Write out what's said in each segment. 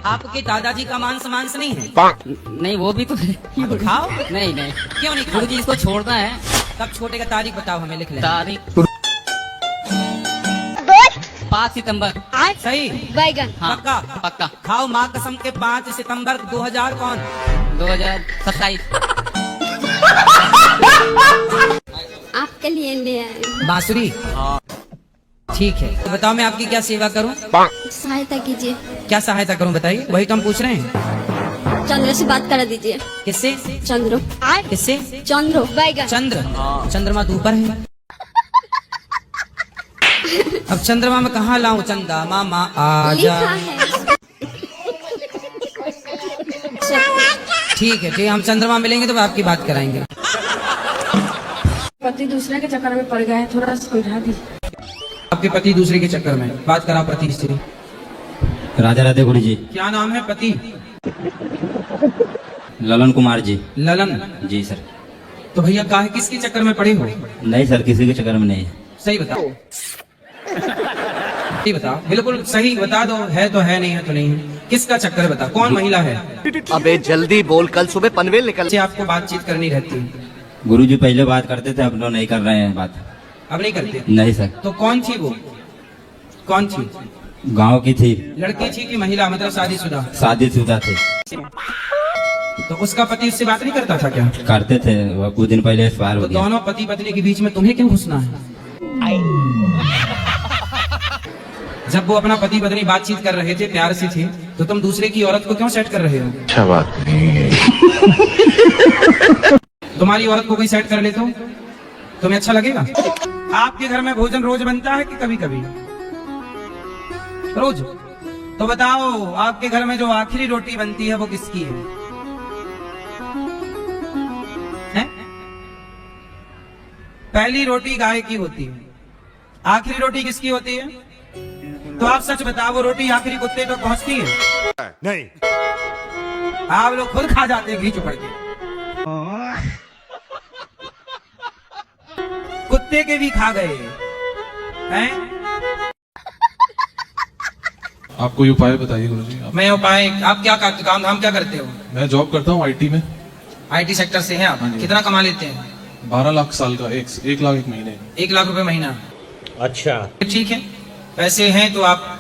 आपके दादाजी का मांस मांस नहीं है? नहीं वो भी तो है। तो खाओ। नहीं नहीं क्यों नहीं गुरु जी खाओ? इसको छोड़ना है। कब छोटेगा तारीख बताओ हमें, लिख ले। तारीख 5 सितंबर। सही? बैगन। हाँ पक्का? पक्का। खाओ माँ कसम के 5 सितंबर 2000 कौन? 2027। आपके लिए ले आए। बांसुरी? ठीक है, तो बताओ मैं आपकी क्या सेवा करूं? सहायता कीजिए। क्या सहायता करूं बताइए, वही तो हम पूछ रहे हैं। चंद्र से बात करा दीजिए। किससे? चंद्रो। किससे? चंद्रो बैगन। चंद्र? चंद्रमा तो ऊपर है। अब चंद्रमा में कहाँ लाऊं चंदा मामा आजा। लिखा है। ठीक है, ठीक है, हम चंद्रमा मिलेंगे तो आपकी बात कराएंगे। पति दूसरे के चक्कर में पड़ गए हैं, थोड़ा सुलझा दीजिए। आपके पति दूसरे के चक्कर में, बात करा पति स्त्री। राधे राधे गुरु जी। क्या नाम है पति? ललन कुमार जी। ललन? जी सर। तो भैया काहे किसके चक्कर में पड़े हो? नहीं सर, किसी के चक्कर में नहीं है। सही बताओ, सही बताओ, बिल्कुल सही बता दो। है तो है, नहीं है तो नहीं है। किसका चक्कर बता, कौन महिला है? अबे जल्दी बोल, कल सुबह पनवेल निकल। से आपको बातचीत करनी रहती है। गुरु जी पहले बात करते थे, अब तो नहीं कर रहे हैं बात। अब नहीं करते? नहीं सर। तो कौन थी वो? कौन थी? गांव की थी। लड़की थी कि महिला, मतलब शादीशुदा? शादीशुदा थे। तो उसका पति उससे बात नहीं करता था क्या? करते थे, वो कुछ दिन पहले एक्सपायर तो हो गया। दोनों पति पत्नी के बीच में तुम्हें क्यों घुसना है? जब वो अपना पति पत्नी बातचीत कर रहे थे, प्यार से थे, तो तुम दूसरे की औरत को क्यों सेट कर रहे हो? अच्छा बात नहीं है। तुम्हारी औरत को कोई सेट कर ले तो तुम्हें अच्छा लगेगा? आपके घर में भोजन रोज बनता है कि कभी कभी? रोज। तो बताओ, आपके घर में जो आखिरी रोटी बनती है वो किसकी है? हैं? पहली रोटी गाय की होती है, आखिरी रोटी किसकी होती है? तो आप सच बताओ, वो रोटी आखिरी कुत्ते तक पहुंचती है? नहीं। आप लोग खुद खा जाते हैं घी चुपड़ के। कुत्ते के भी खा गए हैं। आप कोई उपाय बताइए गुरु जी। मैं उपाय, आप क्या काम धाम क्या करते हो? मैं जॉब करता हूँ आईटी में। आईटी सेक्टर से हैं आप? हाँ जी। कितना कमा लेते हैं? 12 लाख साल का, 1 लाख एक महीने। 1 लाख रुपए महीना? अच्छा ठीक है, पैसे हैं तो आप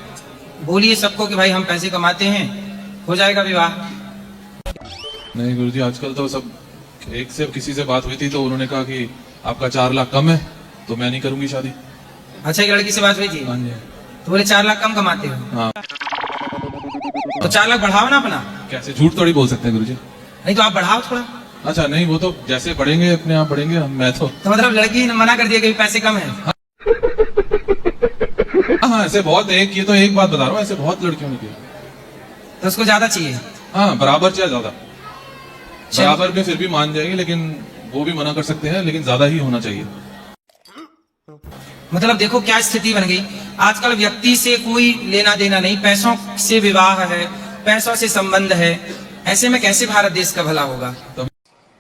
बोलिए सबको कि भाई हम पैसे कमाते हैं, हो जाएगा विवाह। नहीं गुरु जी, आजकल तो सब, एक से किसी से बात हुई थी तो उन्होंने कहा कि आपका 4 लाख कम है तो मैं नहीं करूंगी शादी। अच्छा, एक लड़की से बात हुई थी हाँ जी। तो बोले 4 लाख कम कमाते हो? हाँ। तो 4 लाख बढ़ाओ ना अपना। कैसे, झूठ थोड़ी बोल सकते हैं गुरु जी। नहीं तो आप बढ़ाओ थोड़ा। अच्छा नहीं, वो तो जैसे बढ़ेंगे अपने आप बढ़ेंगे। मैं तो मतलब लड़की ने मना कर दिया कि पैसे कम है? हाँ, ऐसे बहुत, एक ये तो एक बात बता रहा हूँ, ऐसे बहुत लड़कियों ने किया। तो उसको ज्यादा चाहिए? हाँ, बराबर चाहे ज्यादा। बराबर में फिर भी मान जाएगी, लेकिन वो भी मना कर सकते हैं, लेकिन ज्यादा ही होना चाहिए। मतलब देखो क्या स्थिति बन गई आजकल, व्यक्ति से कोई लेना देना नहीं, पैसों से विवाह है, पैसों से संबंध है। ऐसे में कैसे भारत देश का भला होगा?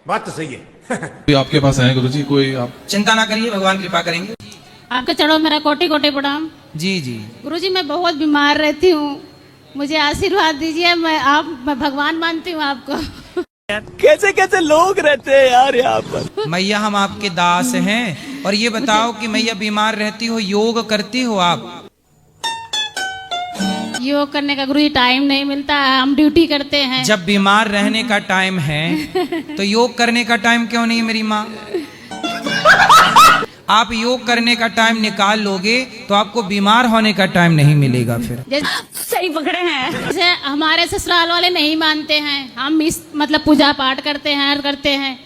बात तो सही है। कोई आपके पास है गुरु जी? कोई आप चिंता ना करिए, भगवान कृपा करेंगे। आपके चढ़ो मेरा कोटि कोटि प्रणाम। जी जी। गुरुजी मैं बहुत बीमार रहती हूँ, मुझे आशीर्वाद दीजिए। मैं भगवान मानती हूँ आपको। कैसे कैसे लोग रहते हैं यार यहाँ पर। मैया हम आपके दास हैं, और ये बताओ कि मैया बीमार रहती हो, योग करती हो आप? योग करने का गुरुजी टाइम नहीं मिलता है, हम ड्यूटी करते हैं। जब बीमार रहने का टाइम है तो योग करने का टाइम क्यों नहीं मेरी माँ? आप योग करने का टाइम निकाल लोगे तो आपको बीमार होने का टाइम नहीं मिलेगा फिर। सही पकड़े हैं। जैसे हमारे ससुराल वाले नहीं मानते हैं, हम इस मतलब पूजा पाठ करते हैं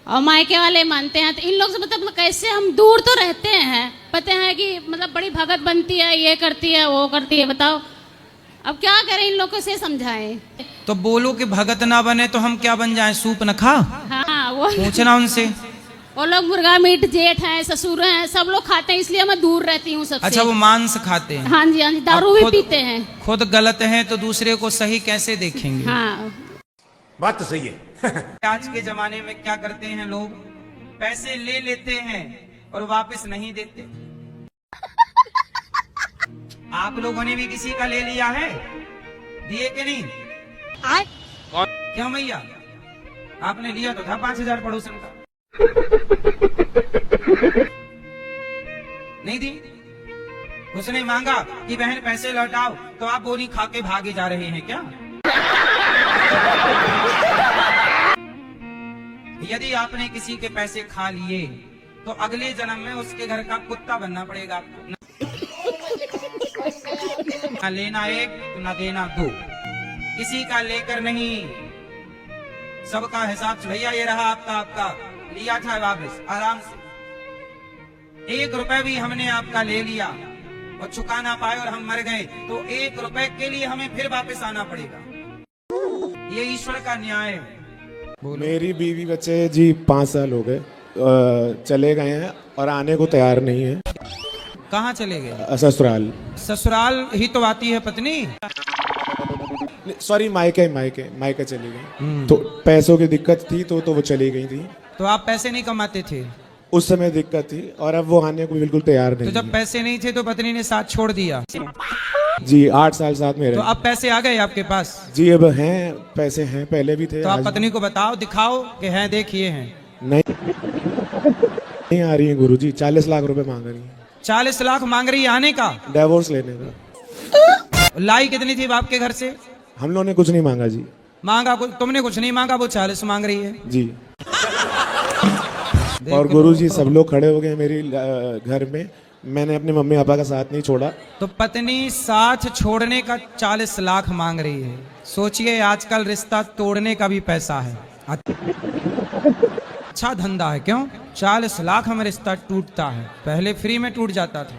और मायके वाले मानते हैं, तो इन लोग से मतलब कैसे हम दूर तो रहते हैं, पता है कि मतलब बड़ी भगत बनती है, ये करती है वो करती है, बताओ अब क्या करें, इन लोगों से समझाएं। तो बोलो कि भगत ना बने तो हम क्या बन जाएं, सूप न खा? हाँ वो पूछना उनसे। वो लोग मुर्गा मीट, जेठ हैं, ससुर हैं, सब लोग खाते हैं, इसलिए मैं दूर रहती हूँ सबसे। अच्छा, वो मांस खाते हैं? हाँ जी, हाँ जी, दारू भी पीते हैं। खुद गलत हैं तो दूसरे को सही कैसे देखेंगे? हाँ बात तो सही है। आज के जमाने में क्या करते हैं लोग, पैसे ले लेते हैं और वापस नहीं देते। आप लोगों ने भी किसी का ले लिया है? दिए कि नहीं? क्यों भैया, आपने लिया तो था 5,000 पड़ोसन का, नहीं दी? उसने मांगा कि बहन पैसे लौटाओ, तो आप बोली खा के भागे जा रहे हैं क्या? यदि आपने किसी के पैसे खा लिए तो अगले जन्म में उसके घर का कुत्ता बनना पड़ेगा आपको। ना लेना एक तो ना देना दो, किसी का लेकर नहीं, सबका हिसाब से। भैया ये रहा आपका लिया था वापस आराम से। 1 रुपए भी हमने आपका ले लिया और चुका ना पाए और हम मर गए तो 1 रुपए के लिए हमें फिर वापस आना पड़ेगा। ये ईश्वर का न्याय है। मेरी बीवी बच्चे जी 5 साल हो गए, चले गए हैं और आने को तैयार नहीं है। कहाँ चले गए? ससुराल। ससुराल ही तो आती है पत्नी। सॉरी, मायके चली गई। तो पैसों की दिक्कत थी तो वो चली गई थी। तो आप पैसे नहीं कमाते थे? उस समय दिक्कत थी और अब वो आने को बिल्कुल तैयार तो नहीं जब है। पैसे नहीं थे तो पत्नी ने साथ छोड़ दिया? जी 8 साल साथ में तो रहे। अब पैसे आ गए आपके पास? जी अब हैं, पैसे हैं, पहले भी थे। तो आप आज पत्नी को बताओ, दिखाओ कि हैं, देखिए हैं। नहीं आ रही है गुरुजी, 40 लाख रुपए मांग रही है। 40 लाख मांग रही है आने का? डिवोर्स लेने का। लाई कितनी थी बाप के घर से? हम लोगों ने कुछ नहीं मांगा जी। मांगा कुछ? तुमने कुछ नहीं मांगा, वो 40 मांग रही है जी। और गुरुजी सब लोग खड़े हो गए मेरी घर में। मैंने अपने मम्मी पापा का साथ नहीं छोड़ा। तो पत्नी साथ छोड़ने का 40 लाख मांग रही है। सोचिए आजकल रिश्ता तोड़ने का भी पैसा है। अच्छा धंधा है, क्यों? 40 लाख में रिश्ता टूटता है, पहले फ्री में टूट जाता था।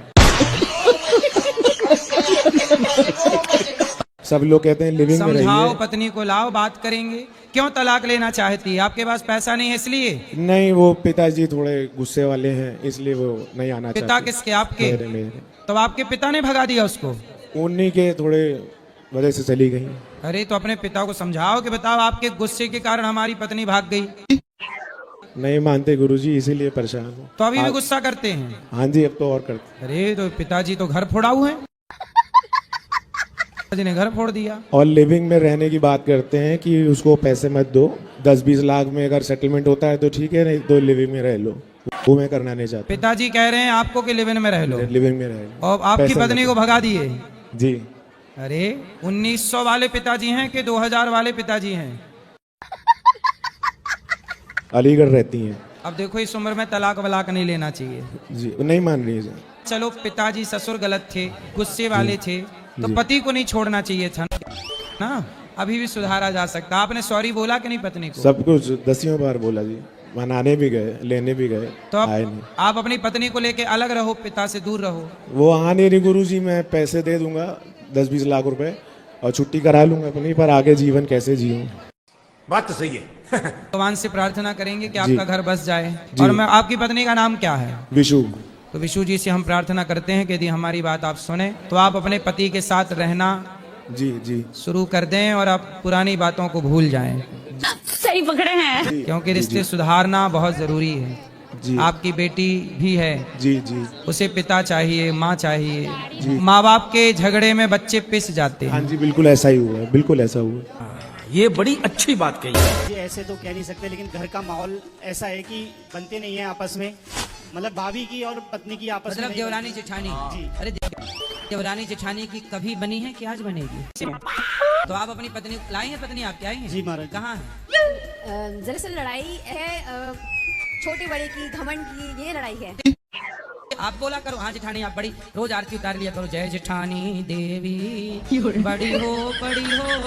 सब लोग कहते हैं लिविंग में समझाओ रहिए। पत्नी को, लाओ बात करेंगे। क्यों तलाक लेना चाहती है? आपके पास पैसा नहीं है इसलिए? नहीं, वो पिताजी थोड़े गुस्से वाले हैं इसलिए वो नहीं आना पिता चाहते। किसके? आपके? मेरे। तो आपके पिता ने भगा दिया उसको? उन्हीं के थोड़े वजह से चली गई। अरे तो अपने पिता को समझाओ कि बताओ आपके गुस्से के कारण हमारी पत्नी भाग गई। नहीं मानते गुरुजी, इसीलिए परेशान हूँ। तो अभी भी गुस्सा करते हैं? हाँ जी, अब तो और करते। अरे तो पिताजी तो घर फोड़ाऊ हैं, पिताजी ने घर फोड़ दिया। और लिविंग में रहने की बात करते हैं कि उसको पैसे मत दो, 10-20 लाख में अगर सेटलमेंट होता है तो ठीक है, नहीं तो लिविंग में रह लो। वो मैं करना नहीं चाहता। पिताजी कह रहे हैं आपको कि लिविंग में रह लो। लिविंग में रह लो। और आपकी पैसा पत्नी मत को भगा दिए? जी। अरे 1900 वाले पिताजी हैं कि 2000 वाले पिताजी हैं? अलीगढ़ रहती हैं। अब देखो इस उम्र में तलाक वलाक नहीं लेना चाहिए। जी नहीं मान रही है। चलो पिताजी ससुर गलत थे, गुस्से वाले थे, तो जी। पति को नहीं छोड़ना चाहिए था ना? अभी भी सुधारा जा सकता। आपने सॉरी बोला कि नहीं पत्नी को? सब कुछ 10 बार बोला जी, मनाने भी गए, लेने भी गए, तो आए अब नहीं। आप अपनी पत्नी को लेके अलग रहो, पिता से दूर रहो। वो आ नहीं रही गुरुजी, मैं पैसे दे दूंगा 10-20 लाख रुपए और छुट्टी करा लूंगा अपनी, पर आगे जीवन कैसे जीऊं। बात तो सही है। भगवान से प्रार्थना करेंगे कि जी। आपका घर बस जाए। जी। और मैं आपकी पत्नी का नाम क्या है? विशु। तो विशु जी से हम प्रार्थना करते हैं कि यदि हमारी बात आप सुने तो आप अपने पति के साथ रहना जी जी शुरू कर दें और आप पुरानी बातों को भूल जाएं, सही पकड़े हैं। क्योंकि रिश्ते सुधारना बहुत जरूरी है। जी आपकी बेटी भी है, जी जी। उसे पिता चाहिए, माँ चाहिए। माँ बाप के झगड़े में बच्चे पिस जाते हाँ हैं। जी, बिल्कुल ऐसा ही हुआ है, बिल्कुल ऐसा हुआ। ये बड़ी अच्छी बात कही है। जी ऐसे तो कह नहीं सकते, लेकिन घर का माहौल ऐसा है कि बनते नहीं है आपस में, मतलब भाभी की और पत्नी की आपस में मतलब नहीं देवरानी जेठानी। जी। अरे देवरानी जेठानी की कभी बनी है कि आज बनेगी? तो आप अपनी पत्नी लाई हैं? पत्नी आपकी आई है? जी महाराज। कहाँ है? दरअसल लड़ाई है छोटे बड़े की, घमंड की, ये लड़ाई है। आप बोला करो हाँ जेठानी, आप बड़ी रोज आरती उतार लिया करो, जय जेठानी देवी बड़ी हो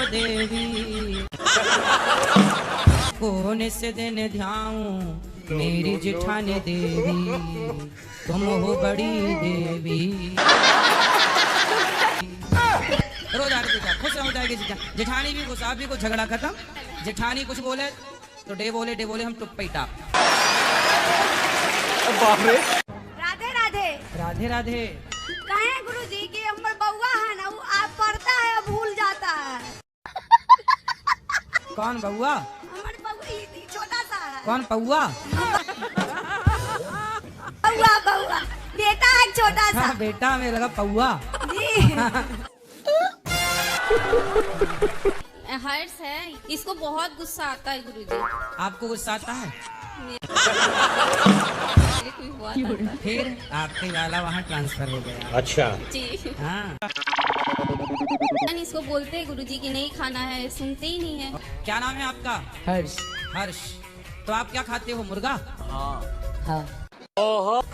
देवी, कोने से देने ध्याऊं मेरी जेठानी देवी, तुम हो बड़ी देवी। रोज आरती उतार, खुश हो जाएगी जेठानी भी खुश, आप भी कुछ झगड़ा खत्म। जेठानी कुछ बोले तो डे बोले हम टुप पैटा। राधे राधे। राधे राधे। कहे गुरुजी कि हमर बउआ है ना, वो आप पढ़ता है भूल जाता है। कौन बउआ? हमर बउआ ये छोटा सा है। कौन पौआ? बउआ बेटा है छोटा सा। हाँ, बेटा में लगा पौआ। जी। हर्ष है, इसको बहुत गुस्सा आता है गुरुजी। आपको गुस्सा आता है? मेरे को भी बहुत आता है। फिर आपके वाला वहाँ ट्रांसफर हो गया। अच्छा। जी। हाँ। इसको बोलते हैं गुरुजी कि नहीं खाना है, सुनते ही नहीं है। क्या नाम है आपका? हर्ष। हर्ष। तो आप क्या खाते हो, मुर्गा? हाँ,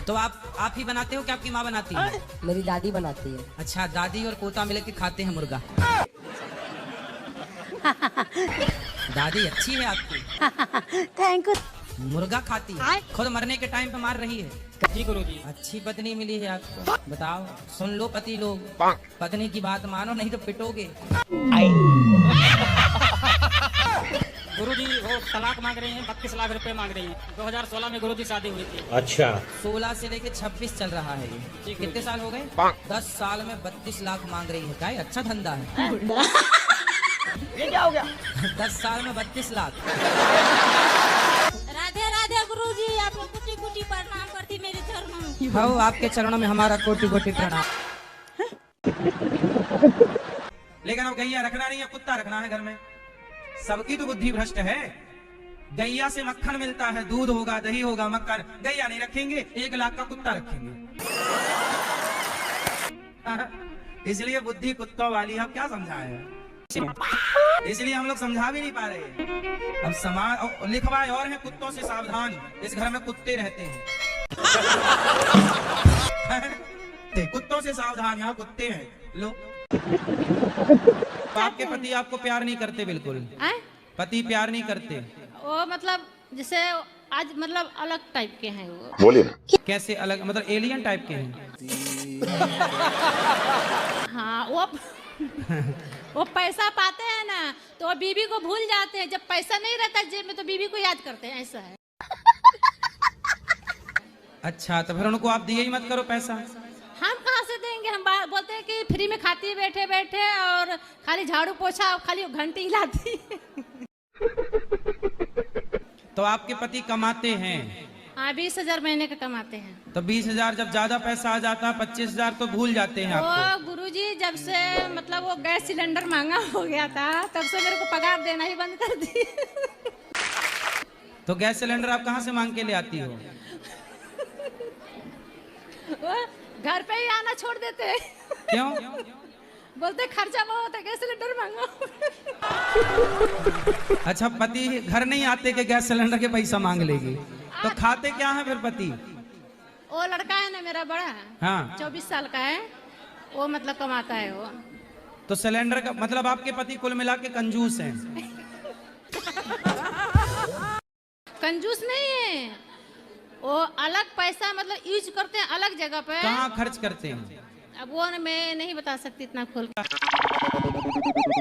तो आप ही बनाते हो कि आपकी माँ बनाती है? मेरी दादी बनाती है। अच्छा, दादी और पोता मिलकर खाते हैं मुर्गा। दादी अच्छी है आपकी। Thank you. मुर्गा खाती है, खुद मरने के टाइम पे मार रही है। जी गुरुजी। अच्छी पत्नी मिली है आपको। बताओ, सुन लो पति लोग, पत्नी की बात मानो नहीं तो पिटोगे। गुरुजी वो तलाक मांग रही हैं, 32 लाख रुपए मांग रही हैं। 2016 में गुरुजी शादी हुई थी। अच्छा। 16 से लेके 26 चल रहा है ये। कितने साल हो गए? 10 साल में 32 लाख मांग रही है। क्या है? अच्छा धंधा है। ये क्या हो गया? 10 साल में 32 लाख। राधे राधे गुरुजी, आपको कुटी कुटी प्रणाम करती मेरे चरणों में। हाँ, आपके चरणों में हमारा कोटि कोटि प्रणाम। लेकिन अब गैया रखना नहीं है, कुत्ता रखना है घर में। सबकी तो बुद्धि भ्रष्ट है। गैया से मक्खन मिलता है, दूध होगा, दही होगा, मक्खन। गैया नहीं रखेंगे, 1 लाख का कुत्ता रखेंगे। इसलिए बुद्धि कुत्तों वाली है। अब क्या समझाए? इसलिए हम लोग समझा भी नहीं पा रहे। अब समाज लिखवाए और है, कुत्तों से सावधान, इस घर में कुत्ते रहते हैं। कुत्तों से सावधान, यहाँ कुत्ते हैं। लो, आपके पति आपको प्यार नहीं करते बिल्कुल? पति प्यार नहीं करते? वो मतलब जैसे आज मतलब अलग टाइप के हैं वो। बोलिए ना। कैसे अलग? मतलब एलियन टाइप के हैं? हाँ, वो पैसा पाते हैं ना तो वो बीवी को भूल जाते हैं। जब पैसा नहीं रहता जेब में तो बीवी को याद करते हैं। ऐसा है। अच्छा, तो फिर उनको आप दिए ही मत करो पैसा। हम कहाँ से देंगे? हम बोलते हैं कि फ्री में खाती है बैठे बैठे, और खाली झाड़ू पोछा और खाली घंटी हिलाती है। तो आपके पति कमाते हैं? हाँ, 20,000 महीने का कमाते हैं। तो 20,000 जब ज्यादा पैसा आ जाता है, 25,000 तो भूल जाते हैं आपको। वो गुरुजी जब से मतलब वो गैस सिलेंडर महंगा हो गया था, तब से मेरे को पगार देना ही बंद कर दी। तो गैस सिलेंडर आप कहाँ से मांग के ले आती हो? वो घर पे ही आना छोड़ देते हैं। क्यों? बोलते खर्चा बहुत है, गैस सिलेंडर महंगा। अच्छा, पति घर नहीं आते कि गैस सिलेंडर के पैसा मांग लेगी? तो खाते क्या है फिर पति? वो लड़का है ना मेरा बड़ा, हाँ, 24 साल का है वो, मतलब कमाता है वो। तो सिलेंडर का मतलब आपके पति कुल मिला के कंजूस हैं? कंजूस नहीं है वो, अलग पैसा मतलब यूज करते हैं अलग जगह पे। कहाँ खर्च करते हैं? अब वो मैं नहीं बता सकती इतना खोल के।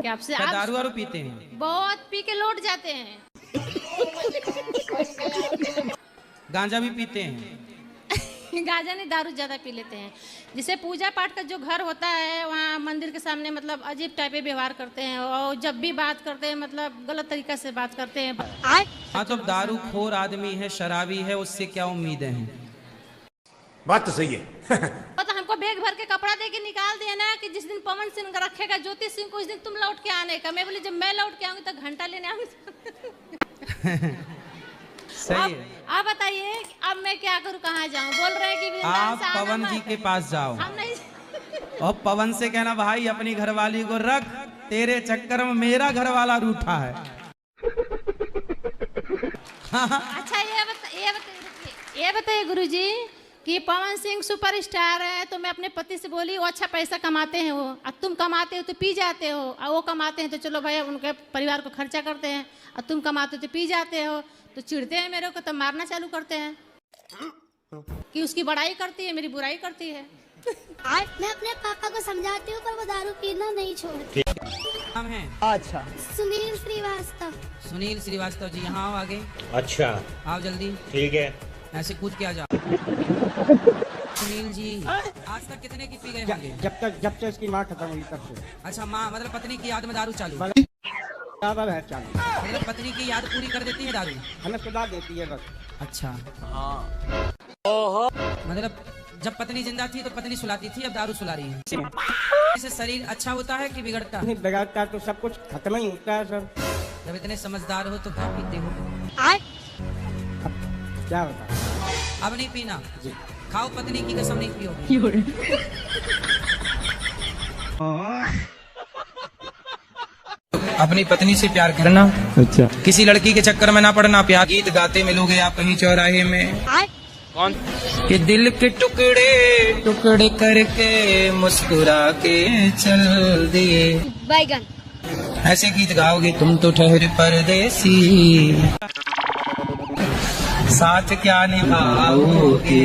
क्या आपसे क्या आप दारू वारू पीते हैं? बहुत पी के लौट जाते हैं। गांजा भी पीते हैं? गांजा नहीं, दारू ज्यादा पी लेते हैं। जिसे पूजा पाठ का जो घर होता है वहाँ मंदिर के सामने मतलब अजीब टाइप के व्यवहार करते हैं, और जब भी बात करते हैं मतलब गलत तरीका से बात करते हैं। हाँ, तो दारू खोर आदमी है, शराबी है, उससे क्या उम्मीदें हैं? बात तो सही है। तो हमको बैग भर के कपड़ा दे के निकाल दिया ना कि जिस दिन पवन सिंह रखेगा ज्योति सिंह को, उस दिन तुम लौट के आने का। मैं बोली जब मैं लौट के आऊंगी तो घंटा लेने आऊंगी। सही है। आप बताइए अब मैं क्या करूं, कहाँ जाऊं? बोल रहे हैं कि वृंदावन आप से आना पवन मत। जी के पास जाओ हम नहीं। और पवन से कहना, भाई अपनी घरवाली को रख, तेरे चक्कर में मेरा घरवाला रूठा है। अच्छा, ये बताइए गुरुजी कि पवन सिंह सुपरस्टार है, तो मैं अपने पति से बोली वो अच्छा पैसा कमाते हैं वो, और तुम कमाते हो तो पी जाते हो, और वो कमाते हैं तो चलो भाई उनके परिवार को खर्चा करते हैं, और तुम कमाते हो तो पी जाते हो, तो चिढ़ते हैं मेरे को, तो मारना चालू करते हैं कि उसकी बड़ाई करती है, मेरी बुराई करती है। मैं अपने पापा को समझाती हूँ पर वो दारू पीना नहीं छोड़ते। हम हैं? अच्छा। सुनील श्रीवास्तव। सुनील श्रीवास्तव जी, यहाँ आओ आगे। अच्छा। आओ जल्दी, ठीक है। ऐसे कूद के आ जाओ। सुनील जी, आज तक कितने की पी गए होंगे? जब से इसकी माँ खत्म हुई तब से। अच्छा, माँ मतलब पत्नी की याद में दारू चालू? ज्यादा है चालू। मतलब पत्नी की याद पूरी कर देती है दारू? हमें सुधा देती है बस। अच्छा, मतलब जब पत्नी जिंदा थी तो पत्नी सुलाती थी, अब दारू सुला रही है। इससे शरीर अच्छा होता है कि बिगड़ता है? बिगड़ता तो सब कुछ खत्म ही होता है सर। जब इतने समझदार हो तो क्या पीते हो? क्या होता है? अब नहीं पीना जी। खाओ, पत्नी की कसम नहीं पियोगे। अपनी पत्नी से प्यार करना, अच्छा। किसी लड़की के चक्कर में ना पड़ना। प्यार गीत गाते मिलोगे आप कहीं चौराहे में। कौन? कि दिल के टुकड़े टुकड़े करके मुस्कुरा के चल दिए, बैगन। ऐसे गीत गाओगे तुम तो ठहरे परदेसी, साथ क्या निभाओगे।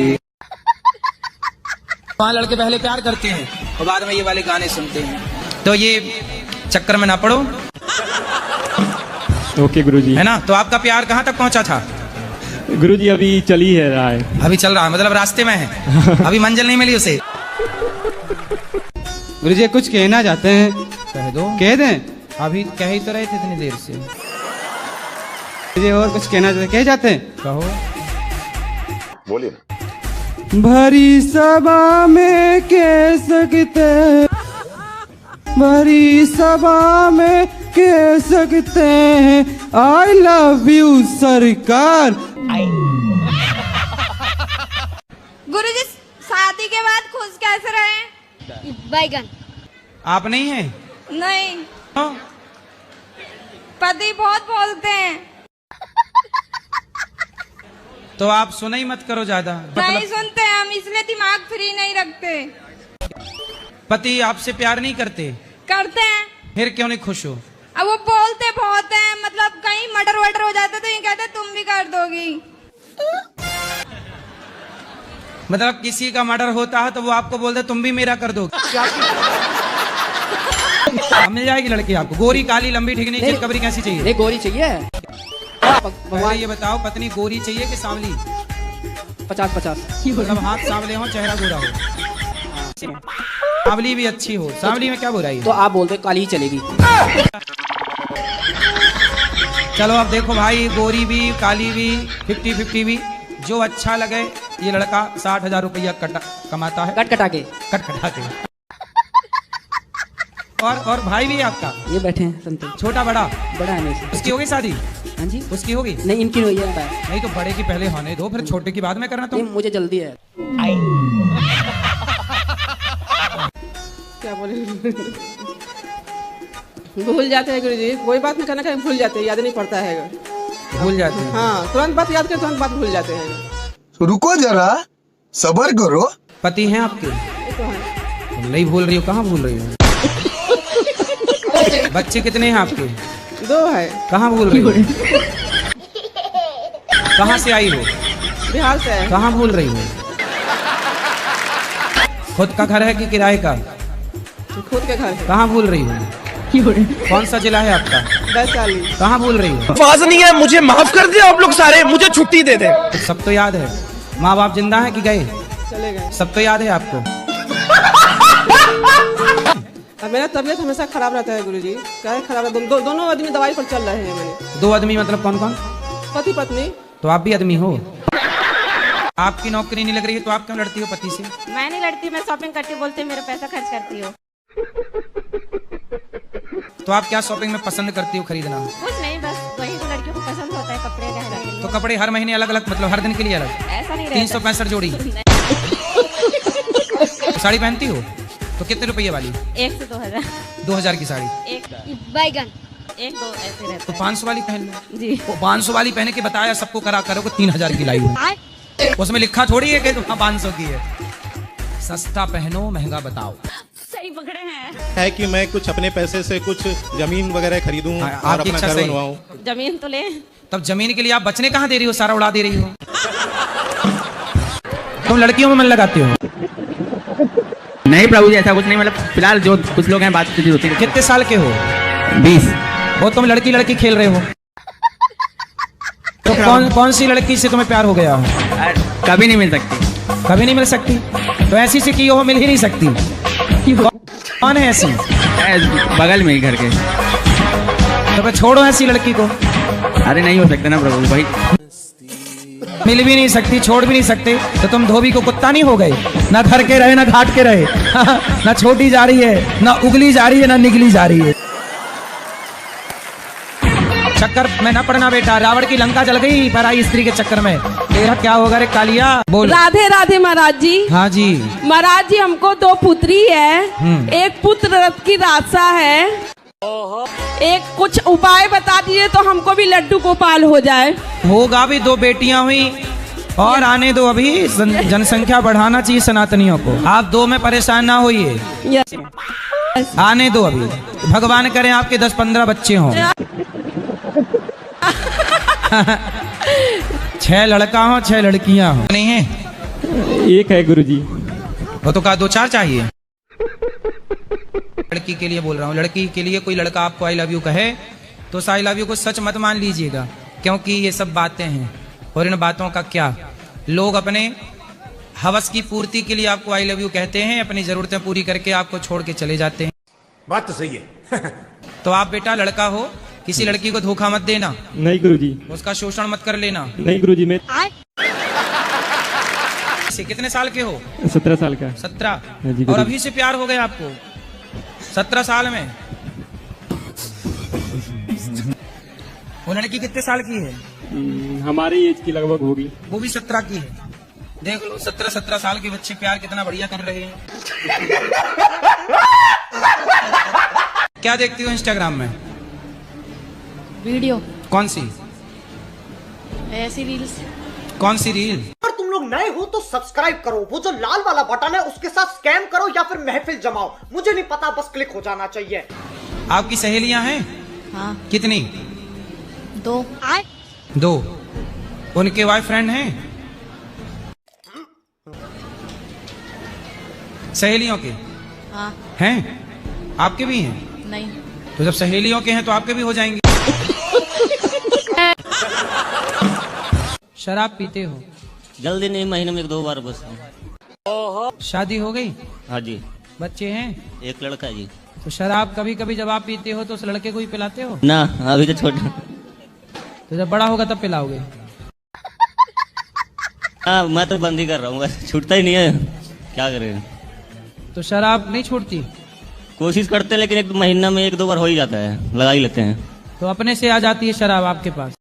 वहाँ लड़के पहले प्यार करते हैं और बाद में ये वाले गाने सुनते हैं, तो ये चक्कर में ना पड़ो। ओके गुरुजी। है ना? तो आपका प्यार कहाँ तक पहुँचा था? गुरुजी अभी चल ही है रहा है। अभी चल रहा है, मतलब रास्ते में है, अभी मंजिल नहीं मिली उसे। गुरुजी कुछ कहना चाहते हैं? कह दो। कह दें? अभी कह ही तो रहे थे इतनी देर से। गुरुजी और कुछ कहना चाहते, कह जाते हैं? कहो। बोलिए। भरी सभा में कह सकते, भरी सभा में कह सकते हैं आई लव यू सरकार। गुरुजी शादी के बाद खुश कैसे रहे? बैगन। आप नहीं हैं? नहीं, हाँ? पति बहुत बोलते हैं। तो आप सुना ही मत करो ज्यादा। नहीं सुनते हम, इसलिए दिमाग फ्री नहीं रखते। पति आपसे प्यार नहीं करते? करते हैं। फिर क्यों नहीं खुश हो? अब वो बोलते बहुत हैं, मतलब कहीं मर्डर वर्डर हो जाता तो ये कहते तुम भी कर दोगी। मतलब किसी का मर्डर होता है तो वो आपको बोलते तुम भी मेरा कर दो। मिल जाएगी लड़की आपको, गोरी काली लंबी ठीक नहीं, चितकबरी कैसी चाहिए? नहीं गोरी चाहिए। पहले ये बताओ पत्नी गोरी चाहिए कि सांवली? 50-50। मतलब हाथ सांवले हो, चेहरा गोरा हो। सांवली भी अच्छी हो, सांवली में क्या बुराई है? तो आप बोलते काली ही चलेगी। चलो अब देखो भाई, गोरी भी काली भी 50-50 भी, जो अच्छा लगे। ये लड़का 60,000 रुपया कमाता है, कट कटा के। कट कटा के। और भाई भी है आपका? ये बैठे हैं संतोष। छोटा बड़ा? बड़ा है मेरे से। उसकी होगी शादी? हाँ जी। उसकी होगी? नहीं इनकी हुई है। नहीं तो बड़े की पहले होने दो, फिर छोटे की बाद में करना। तो नहीं मुझे जल्दी है। क्या बोले? भूल जाते हैं गुरुजी, कोई बात नहीं करना कहीं भूल जाते हैं, याद नहीं पड़ता है। भूल जाते हैं? हाँ, तुरंत बात याद करें, तुरंत बात भूल जाते हैं। रुको जरा, सबर करो। पति हैं आपके? तो है। नहीं भूल रही हो, कहाँ भूल रही हो? बच्चे कितने हैं आपके? 2 है। कहाँ भूल रही हो? कहाँ से आई हो? बिहार से है। कहाँ भूल रही हो? खुद का घर है कि किराए का? खुद के घर है। कहाँ भूल रही हो? कौन सा जिला है आपका? वैशाली। कहाँ भूल रही हो? आवाज नहीं है, मुझे माफ कर दे आप लोग सारे, मुझे छुट्टी दे दे। सब तो याद है। माँ बाप जिंदा है कि गए? चले गए। सब तो याद है आपको? अब मेरा तबीयत हमेशा खराब रहता है गुरुजी। क्या खराब है? दोनों आदमी दवाई पर चल रहे हैं मेरे। 2 आदमी मतलब कौन कौन? पति पत्नी। तो आप भी आदमी हो? आपकी नौकरी नहीं लग रही है तो आप क्यों लड़ती हो पति से? मैं नहीं लड़ती, मैं शॉपिंग करती हूँ, बोलते मेरा पैसा खर्च करती हो। तो आप क्या शॉपिंग में पसंद करती हो खरीदना? कुछ नहीं, बस वही तो लड़कियों को पसंद होता है, कपड़े गहने। तो कपड़े हर महीने अलग अलग, मतलब हर दिन के लिए अलग? ऐसा नहीं रहता। 365 जोड़ी। तो साड़ी पहनती हो तो कितने रुपये वाली? 1 से 2,000। 2000 की साड़ी? बैगन। 1-2 ऐसे रहता तो 500 वाली पहन लो जी। वो 500 वाली पहने के बताया सबको करा करो को 3000 की लाई है। उसमें लिखा थोड़ी है कि 500 की है। सस्ता पहनो, महंगा बताओ। सही पकड़े हैं। है कि मैं कुछ अपने पैसे से कुछ जमीन वगैरह खरीदूं और आपकी अपना इच्छा घर सही। बनवाऊं। जमीन तो ले। तब जमीन के लिए आप बचने कहाँ दे रही हो? सारा उड़ा दे रही हो। तुम लड़कियों में मन लगाते हो? नहीं प्रभु जी, ऐसा कुछ नहीं, मतलब फिलहाल जो कुछ लोग हैं बात होती है। कितने साल के हो? 20। वो तुम लड़की लड़की खेल रहे हो? तो कौन सी लड़की से तुम्हें प्यार हो गया हो? कभी नहीं मिल सकती। कभी नहीं मिल सकती? तो ऐसी से की हो, मिल ही नहीं सकती। कौन है ऐसी? बगल में ही घर के। तो फिर छोड़ो ऐसी लड़की को। अरे नहीं हो सकता ना प्रभु भाई। मिल भी नहीं सकती, छोड़ भी नहीं सकते, तो तुम धोबी को कुत्ता नहीं हो गए? ना घर के रहे ना घाट के रहे, ना छोटी जा रही है ना उगली जा रही है ना निगली जा रही है। चक्कर में ना पड़ना बेटा, रावण की लंका जल गई पराई स्त्री के चक्कर में। तेरा क्या होगा रे कालिया? बोल। राधे राधे महाराज जी। हाँ जी महाराज जी, हमको 2 पुत्री है, एक पुत्र रथ की रासा है, एक कुछ उपाय बता दीजिए तो हमको भी लड्डू गोपाल हो जाए। होगा भी, 2 बेटियां हुई और आने दो, अभी जनसंख्या बढ़ाना चाहिए सनातनियों को। आप 2 में परेशान ना होइए, आने दो, अभी भगवान करें आपके 10-15 बच्चे हों। 6 लड़का हो 6 लड़कियां हो। नहीं है? एक है गुरुजी। वो तो कहा 2-4 चाहिए। लड़की के लिए बोल रहा हूँ, लड़की के लिए कोई लड़का आपको आई लव यू कहे तो उस आई लव यू को सच मत मान लीजिएगा, क्योंकि ये सब बातें हैं और इन बातों का क्या, लोग अपने हवस की पूर्ति के लिए आपको आई लव यू कहते हैं, अपनी जरूरतें पूरी करके आपको छोड़ के चले जाते हैं। बात तो सही है। तो आप बेटा लड़का हो, किसी लड़की को धोखा मत देना। नहीं गुरुजी। उसका शोषण मत कर लेना। नहीं गुरुजी, मैं कितने साल के हो? 17 साल का। 17? और अभी से प्यार हो गया आपको 17 साल में? वो लड़की कितने साल की है? हमारी एज की लगभग होगी। वो भी 17 की है। देख लो 17 साल के बच्चे प्यार कितना बढ़िया कर रहे हैं। क्या देखती हो इंस्टाग्राम में? वीडियो। कौन सी? ऐसी रील्स। कौन सी रील? अगर तुम लोग नए हो तो सब्सक्राइब करो, वो जो लाल वाला बटन है उसके साथ स्कैम करो या फिर महफिल जमाओ, मुझे नहीं पता, बस क्लिक हो जाना चाहिए। आपकी सहेलियां हैं? हाँ। कितनी? 2। उनके बॉयफ्रेंड हैं? सहेलियों के? हाँ। हैं? आपके भी हैं? नहीं। तो जब सहेलियों के हैं तो आपके भी हो जाएंगे। शराब पीते हो? जल्दी नहीं, महीने में 1-2 बार बस। शादी हो गई? हाँ जी। बच्चे हैं? एक लड़का जी। तो शराब कभी कभी जब आप पीते हो तो उस लड़के को ही पिलाते हो? ना, अभी तो छोटा। तो जब बड़ा होगा तब पिलाओगे? हाँ, मैं तो बंद ही कर रहा हूँ, छूटता ही नहीं है, क्या करें। तो शराब नहीं छूटती? कोशिश करते हैं लेकिन 1 महीना में 1-2 बार हो ही जाता है, लगा ही लेते हैं। तो अपने से आ जाती है शराब आपके पास?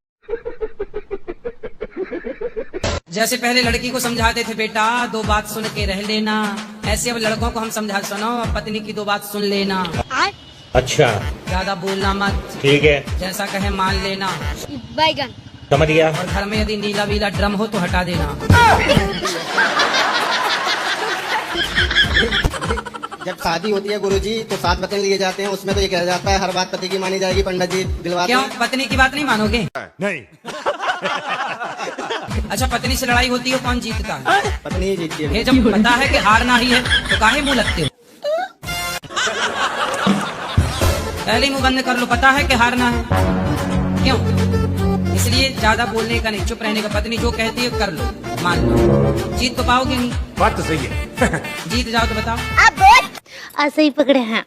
जैसे पहले लड़की को समझाते थे बेटा 2 बात सुन के रह लेना, ऐसे अब लड़कों को हम समझा, सुनो पत्नी की 2 बात सुन लेना। अच्छा, ज्यादा बोलना मत, ठीक है, जैसा कहे मान लेना। बैगन समझ गया। और घर में यदि नीला वीला ड्रम हो तो हटा देना। जब शादी होती है गुरुजी तो 7 वचन लिए जाते हैं, उसमें तो ये कहा जाता है हर बात पति की मानी जाएगी, पंडित जी दिलवाते क्यों हैं। पत्नी की बात नहीं मानोगे? नहीं। अच्छा, पत्नी से लड़ाई होती है कौन जीतता है? पत्नी ही जीतती है। ये जब पता है कि हारना ही है तो काहे मुंह लगते हो? पहले मुंह बंद कर लो, पता है कि हारना है, क्यों? इसलिए ज्यादा बोलने का नहीं, चुप रहने का। पत्नी जो कहती है कर लो, मान लो, जीत तो पाओगे नहीं। बात तो सही है। जीत जाओ तो बताओ। आप बोल ऐसे ही पकड़े हैं।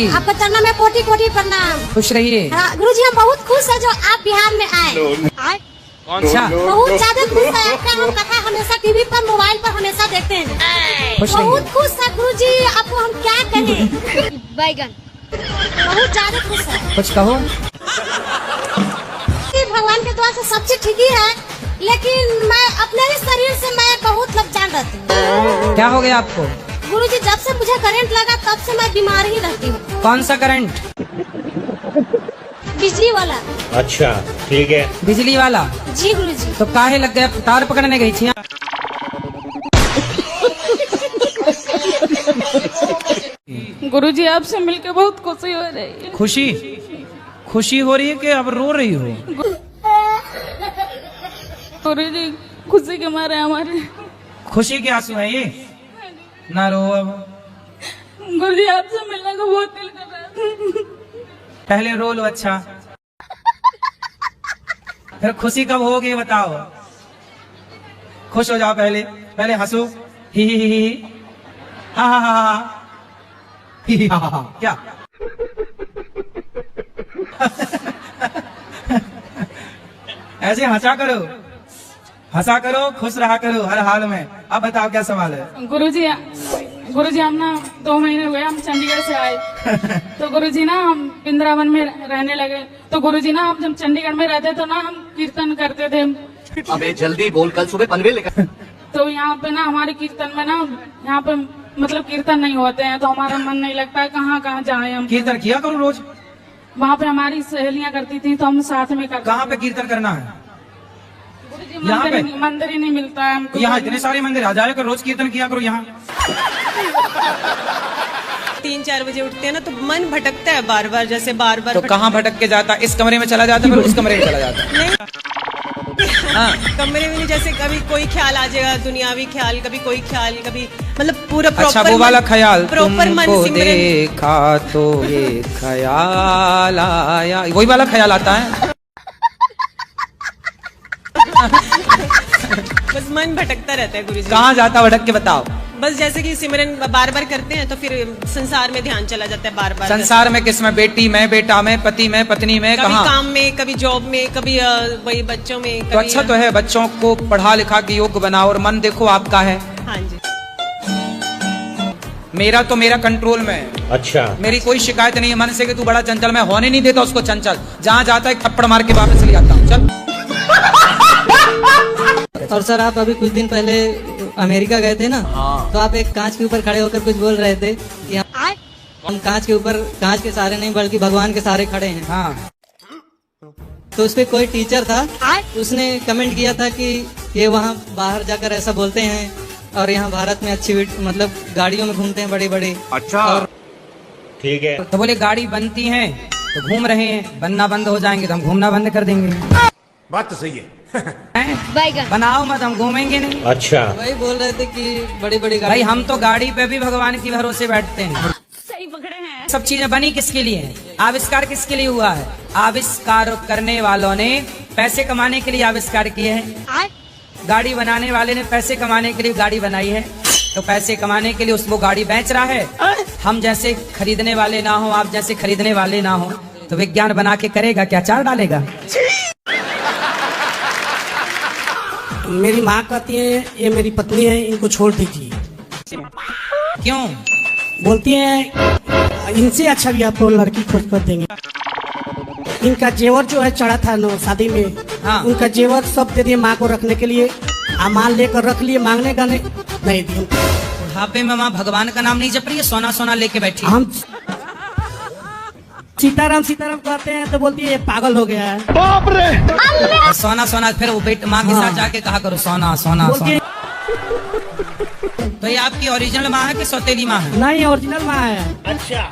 आपका चरणों में कोटि कोटि प्रणाम। खुश रहिए। गुरुजी हम बहुत खुश है जो आप बिहार में आए। कौन सा? बहुत ज्यादा खुश है, आपका हम कथा हमेशा टीवी पर मोबाइल पर हमेशा देखते हैं। बहुत खुश है गुरुजी, आपको हम क्या कहें। बैगन बहुत ज्यादा खुश है। कुछ कहो। भगवान के द्वारा से सब चीज ठीक ही है, लेकिन मैं अपने ही शरीर से मैं बहुत लपचान रहती हूँ। क्या हो गया आपको? गुरुजी जब से मुझे करंट लगा तब से मैं बीमार ही रहती हूँ। कौन सा करंट? बिजली वाला। अच्छा, ठीक है। बिजली वाला? जी गुरुजी। तो काहे लग गया? तार पकड़ने गई थी? गुरुजी आपसे मिलकर बहुत खुशी हो रही है। खुशी? खुशी हो रही है कि अब रो रही हो? गुरुजी खुशी के मारे हमारे। खुशी के आंसू है ये? ना रो अब। गुरुजी आपसे मिलने को बहुत दिल कर रहा है। पहले रो लो। अच्छा, फिर खुशी कब होगी बताओ? खुश हो जाओ, पहले पहले हंसो। ही हा हा हा ही हा हा। क्या? ऐसे हंसा करो, खुश रहा करो हर हाल में। अब बताओ क्या सवाल है? गुरुजी हम ना 2 महीने हुए हम चंडीगढ़ से आए। तो गुरुजी ना हम वृंदावन में रहने लगे। तो गुरुजी ना हम जब चंडीगढ़ में रहते तो ना हम कीर्तन करते थे। अबे जल्दी बोल, कल सुबह पनवेल लेकर। तो यहाँ पे ना हमारे कीर्तन में ना यहाँ पे मतलब कीर्तन नहीं होते हैं तो हमारा मन नहीं लगता है, कहाँ कहाँ जाए हम। कीर्तन किया करो रोज। वहाँ पे हमारी सहेलियाँ करती थी तो हम साथ में करते। कहाँ पे कीर्तन करना है? यहाँ पे मंदिर ही नहीं मिलता है हमको। यहाँ इतने सारे मंदिर आ जाए, रोज कीर्तन किया करो यहाँ। 3-4 बजे उठते हैं ना तो मन भटकता है बार बार, जैसे बार बार। तो कहाँ भटक के जाता? इस कमरे में चला जाता, फिर उस कमरे में चला जाता। नहीं कमरे में नहीं, जैसे कभी कोई ख्याल आ जाएगा, दुनियावी ख्याल, कभी कोई ख्याल, कभी मतलब पूरा अच्छा वो वाला ख्याल, प्रॉपर मन तुमको सिमरन। देखा तो ये ख्याल आया, वही वाला ख्याल आता है। बस मन भटकता रहता है गुरुजी। कहाँ जाता भटक के बताओ? बस जैसे कि सिमरन बार बार करते हैं तो फिर संसार में ध्यान चला जाता है बार बार। संसार में किस में? बेटी में, बेटा में, पति में, पत्नी में, कभी कहाँ? काम में, कभी जॉब में, कभी वही बच्चों में। तो अच्छा तो है, बच्चों को पढ़ा लिखा के योग्य बनाओ और मन देखो आपका है। हाँ जी। मेरा तो मेरा कंट्रोल में है। अच्छा, मेरी कोई शिकायत नहीं है मन से कि तू बड़ा चंचल, मैं होने नहीं देता उसको चंचल। जहाँ जाता है एक थप्पड़ मार के वापस ले आता हूँ। चल। और सर आप अभी कुछ दिन पहले अमेरिका गए थे ना, तो आप एक कांच के ऊपर खड़े होकर कुछ बोल रहे थे कि हम कांच के ऊपर, कांच के सहारे नहीं बल्कि भगवान के सहारे खड़े हैं। हाँ। तो उस पे कोई टीचर था, उसने कमेंट किया था कि ये वहाँ बाहर जाकर ऐसा बोलते हैं और यहाँ भारत में अच्छी मतलब गाड़ियों में घूमते हैं बड़ी बड़ी। अच्छा ठीक है। तो बोले गाड़ी बनती है तो घूम रहे हैं, बनना बंद हो जाएंगे तो हम घूमना बंद कर देंगे। बात तो सही है। बनाओ मत, हम घूमेंगे नहीं। अच्छा वही बोल रहे थे कि बड़ी बड़ी भाई हम तो गाड़ी पे भी भगवान की भरोसे बैठते हैं। सही पकड़े हैं। सब चीजें बनी किसके लिए है? आविष्कार किसके लिए हुआ है? आविष्कार करने वालों ने पैसे कमाने के लिए आविष्कार किए हैं। गाड़ी बनाने वाले ने पैसे कमाने के लिए गाड़ी बनाई है, तो पैसे कमाने के लिए वो गाड़ी बेच रहा है। हम जैसे खरीदने वाले ना हो, आप जैसे खरीदने वाले ना हो, तो विज्ञान बना के करेगा क्या? चार डालेगा। मेरी माँ कहती है ये मेरी पत्नी है, इनको छोड़ दीजिए। क्यों? बोलती है इनसे अच्छा भी आपको लड़की खोज कर देंगे। इनका जेवर जो है चढ़ा था ना शादी में, उनका जेवर सब दे दिए माँ को रखने के लिए। माल लेकर रख लिए, मांगने का नहीं दिए। बुढ़ापे में माँ भगवान का नाम नहीं जप रही है, सोना सोना लेके बैठी। हम सीताराम सीताराम कहते हैं तो बोलती है ये पागल हो गया है। बाप रे। सोना सोना, फिर वो बेट माँ के साथ जाके कहा करो सोना सोना सोना। तो ये आपकी ओरिजिनल माँ है कि सौतेली माँ है? नहीं, ओरिजिनल माँ है। अच्छा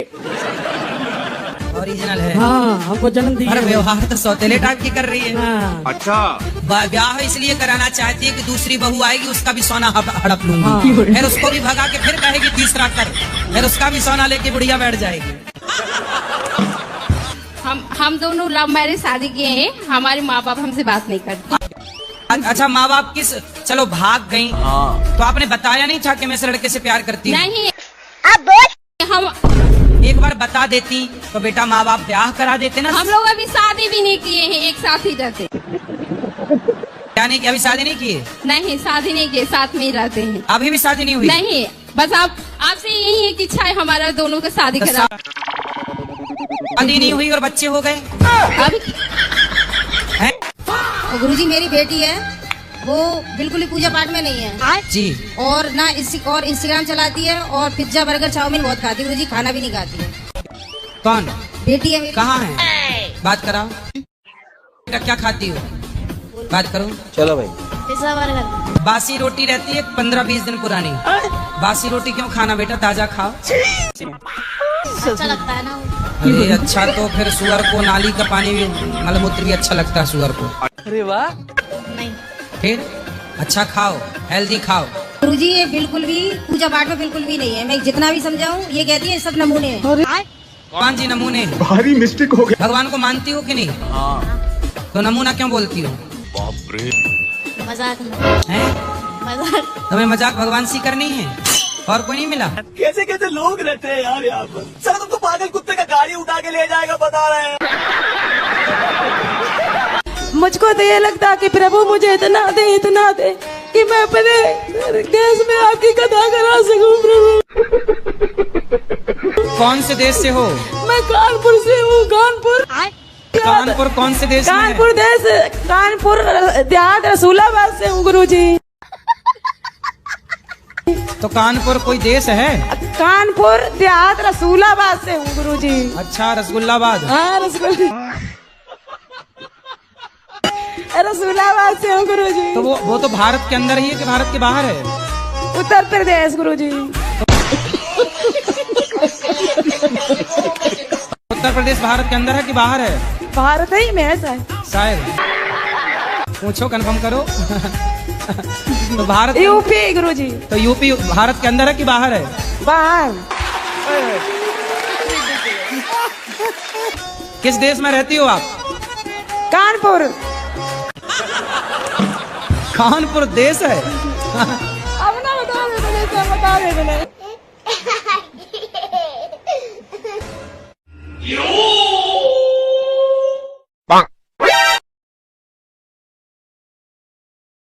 ओरिजिनल है। हाँ, हमको जन्म दिया। पर व्यवहार तो सौतेले टाइप की कर रही है। हाँ। अच्छा ब्याह इसलिए कराना चाहती है कि दूसरी बहू आएगी उसका भी सोना हड़प लूंगी। फिर उसको भी भगा के फिर कहेगी तीसरा कर, फिर उसका भी सोना लेके बुढ़िया बैठ जाएगी। हम दोनों लव मैरिज शादी किए हैं, हमारे माँ बाप हमसे बात नहीं करते। अच्छा माँ बाप किस, चलो भाग गई तो आपने बताया नहीं था कि मैं इस लड़के से प्यार करती हूँ? नहीं अब बोल। हम एक बार बता देती तो बेटा माँ बाप ब्याह करा देते ना। हम लोग अभी शादी भी नहीं किए हैं, एक साथ ही रहते। क्या नहीं किया? अभी शादी नहीं किए? नहीं शादी नहीं किए, साथ में ही रहते हैं। अभी भी शादी नहीं हुई? नहीं, बस आपसे यही एक इच्छा है हमारा दोनों का शादी करा। शादी नहीं हुई और बच्चे हो गए अभी। गुरुजी मेरी बेटी है, वो बिल्कुल ही पूजा पाठ में नहीं है जी, और ना और इंस्टाग्राम चलाती है और पिज्जा बर्गर चाउमीन बहुत खाती है। गुरुजी खाना भी नहीं खाती है। कौन बेटी है? कहाँ है? बात कराओ। बेटा क्या खाती हो? बात करो। चलो भाई। Pizza burger. बासी रोटी रहती है 15-20 दिन पुरानी। बासी रोटी क्यों खाना बेटा, ताजा खाओ। अच्छा लगता है ना। अरे अच्छा, तो फिर सुअर को नाली का पानी भी, मलमूत्र भी अच्छा लगता है सुअर को। अरे वाह। नहीं फिर अच्छा खाओ, हेल्दी खाओ। गुरुजी ये बिल्कुल भी पूजा पाठ में बिल्कुल भी नहीं है। मैं जितना भी समझाऊं ये कहती है सब नमूने हैं। कौन जी नमूने? भारी मिस्टेक हो गया। भगवान को मानती हो कि नहीं? तो नमूना क्यों बोलती हो? बाप रे। मजाक है? मजाक। तुम्हें मजाक भगवान से करनी है और कोई नहीं मिला? कैसे कैसे लोग रहते हैं यार यहाँ पर। सर तुम तो पागल कुत्ते का गाड़ी उठा के ले जाएगा बता रहे हैं। मुझको तो ये लगता कि प्रभु मुझे इतना दे कि मैं अपने देश में आपकी कथा करा सकूं प्रभु। कौन से देश से हो? मैं कानपुर से हूँ। कानपुर कौन से देश में है? कानपुर देहात रसूलाबाद से हूँ गुरुजी। तो कानपुर कोई देश है? कानपुर देहात रसूलाबाद से हूँ गुरुजी। अच्छा, रसगुल्लाबाद। हाँ, रसूलाबाद से हूँ गुरुजी। तो वो तो भारत के अंदर ही है कि भारत के बाहर है? उत्तर प्रदेश गुरुजी। उत्तर प्रदेश भारत के अंदर है कि बाहर है? भारत ही में है शायद। पूछो, कंफर्म करो। तो भारत यूपी गुरुजी। तो यूपी भारत के अंदर है कि बाहर है? बाहर। किस देश में रहती हो आप? कानपुर। कानपुर देश है? अब ना बता दे।